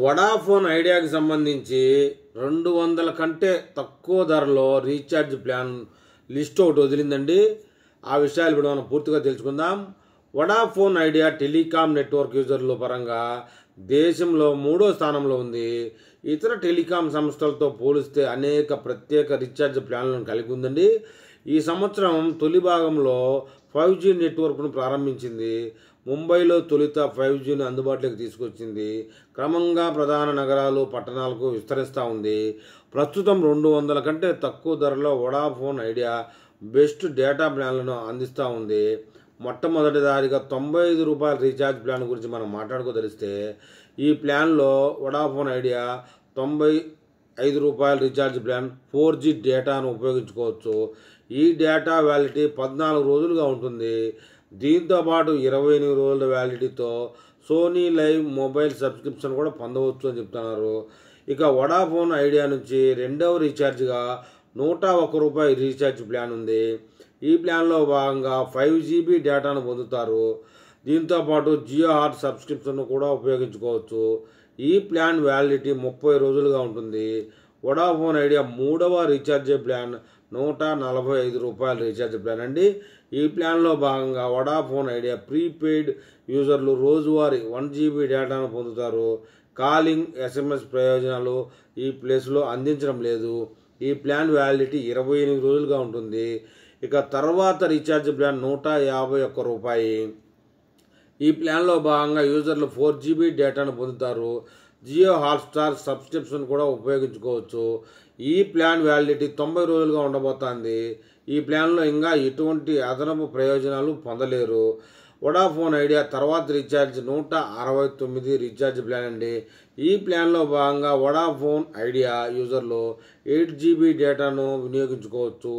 Vodafone ఐడియాకి సంబంధించి 200 కంటే తక్కువ ధరలో రీఛార్జ్ ప్లాన్ లిస్ట్ ఒకటి వదిలిందండి. ఆ విషయాలు ఇప్పుడు మనం పూర్తిగా తెలుసుకుందాం. వడాఫోన్ ఐడియా టెలికాం నెట్వర్క్ యూజర్ల పరంగా దేశంలో 3వ స్థానంలో ఉంది. ఇతర టెలికాం సంస్థలతో పోలిస్తే అనేక ప్రత్యేక రీఛార్జ్ ప్లాన్లను కలిగి ఉందండి. ఈ సంవత్సరం తొలి భాగంలో 5G నెట్వర్క్ను ప్రారంభించింది. ముంబైలో తొలుత 5Gని అందుబాటులోకి తీసుకొచ్చింది. క్రమంగా ప్రధాన నగరాలు, పట్టణాలకు విస్తరిస్తూ ఉంది. ప్రస్తుతం 200 కంటే తక్కువ ధరలో వడాఫోన్ ఐడియా బెస్ట్ డేటా ప్లాన్లను అందిస్తూ ఉంది. మొట్టమొదటిదారిగా ₹95 రీఛార్జ్ ప్లాన్ గురించి మనం మాట్లాడుకోదలిస్తే, ఈ ప్లాన్లో Vodafone idea ₹95 recharge plan 4G డేటాను ఉపయోగించుకోవచ్చు. ఈ డేటా వ్యాలిడిటీ 14 రోజులుగా ఉంటుంది. దీంతోపాటు 28 రోజుల వ్యాలిడిటీతో సోనీ లైవ్ మొబైల్ సబ్స్క్రిప్షన్ కూడా పొందవచ్చు అని చెప్తున్నారు. ఇక వడాఫోన్ ఐడియా నుంచి రెండవ రీఛార్జ్గా ₹101 రీఛార్జ్ ప్లాన్ ఉంది. ఈ ప్లాన్లో భాగంగా 5GB డేటాను పొందుతారు. దీంతోపాటు జియో హాట్ సబ్స్క్రిప్షన్ కూడా ఉపయోగించుకోవచ్చు. ఈ ప్లాన్ వ్యాలిడిటీ 30 రోజులుగా ఉంటుంది. వడాఫోన్ ఐడియా మూడవ రీఛార్జ్ ప్లాన్ ₹145 రీఛార్జ్ ప్లాన్ అండి. ఈ ప్లాన్లో భాగంగా వడాఫోన్ ఐడియా ప్రీపెయిడ్ యూజర్లు రోజువారీ 1GB డేటాను పొందుతారు. కాలింగ్, SMS ప్రయోజనాలు ఈ ప్లేస్లో అందించడం లేదు. ఈ ప్లాన్ వ్యాలిడిటీ 28 రోజులుగా ఉంటుంది. ఇక తర్వాత రీఛార్జ్ ప్లాన్ ₹151. ఈ ప్లాన్లో భాగంగా యూజర్లు 4GB డేటాను పొందుతారు. జియో హాట్స్టార్ సబ్స్క్రిప్షన్ కూడా ఉపయోగించుకోవచ్చు. ఈ ప్లాన్ వ్యాలిడిటీ 90 రోజులుగా ఉండబోతోంది. ఈ ప్లాన్లో ఇంకా ఎటువంటి అదనపు ప్రయోజనాలు పొందలేరు. వడాఫోన్ ఐడియా తర్వాత రీఛార్జ్ ₹169 రీఛార్జ్ ప్లాన్ అండి. ఈ ప్లాన్లో భాగంగా వడాఫోన్ ఐడియా యూజర్లు 8GB డేటాను వినియోగించుకోవచ్చు.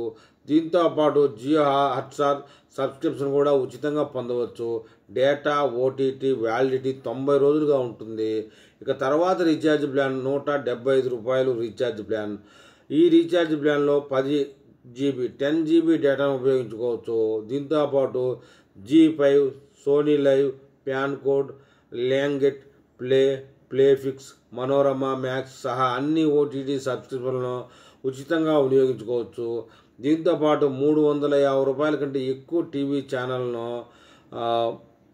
దీంతోపాటు జియో హాట్స్టార్ సబ్స్క్రిప్షన్ కూడా ఉచితంగా పొందవచ్చు. డేటా, OTT వ్యాలిడిటీ 90 రోజులుగా ఉంటుంది. ఇక తర్వాత రీఛార్జ్ ప్లాన్ ₹175 రీఛార్జ్ ప్లాన్. ఈ రీఛార్జ్ ప్లాన్లో 10GB డేటాను ఉపయోగించుకోవచ్చు. దీంతోపాటు G5, Sony Liv, FanCode, ల్యాంగెట్, ప్లేఫిక్స్, మనోరమ మ్యాక్స్ సహా అన్ని OTT సబ్స్క్రిప్షన్లను ఉచితంగా వినియోగించుకోవచ్చు. దీంతోపాటు ₹350 కంటే ఎక్కువ టీవీ ఛానల్ను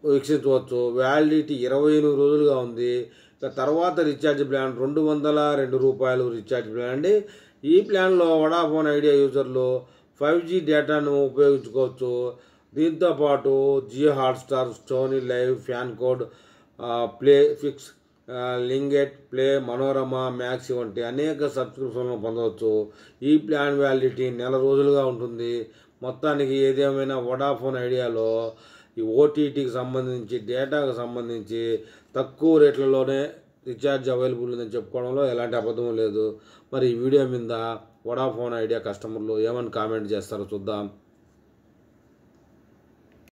వీక్షించవచ్చు. వ్యాలిడిటీ 28 రోజులుగా ఉంది. తర్వాత రీఛార్జ్ ప్లాన్ ₹202 రీఛార్జ్ ప్లాన్ అండి. ఈ ప్లాన్లో వడాఫోన్ ఐడియా యూజర్లు 5G డేటాను ఉపయోగించుకోవచ్చు. దీంతోపాటు Jio Hotstar, Sony Liv, FanCode, Playflix, లింగెట్, మనోరమ మ్యాక్స్ వంటి అనేక సబ్స్క్రిప్షన్లను పొందవచ్చు. ఈ ప్లాన్ వ్యాలిడిటీ నెల రోజులుగా ఉంటుంది. మొత్తానికి ఏదేమైనా వడాఫోన్ ఐడియాలో ఈ OTTకి సంబంధించి, డేటాకు సంబంధించి తక్కువ రేట్లలోనే రీఛార్జ్ అవైలబుల్ ఉందని చెప్పుకోవడంలో ఎలాంటి అబద్ధం లేదు. మరి ఈ వీడియో మీద వడాఫోన్ ఐడియా కస్టమర్లు ఏమని కామెంట్ చేస్తారో చూద్దాం.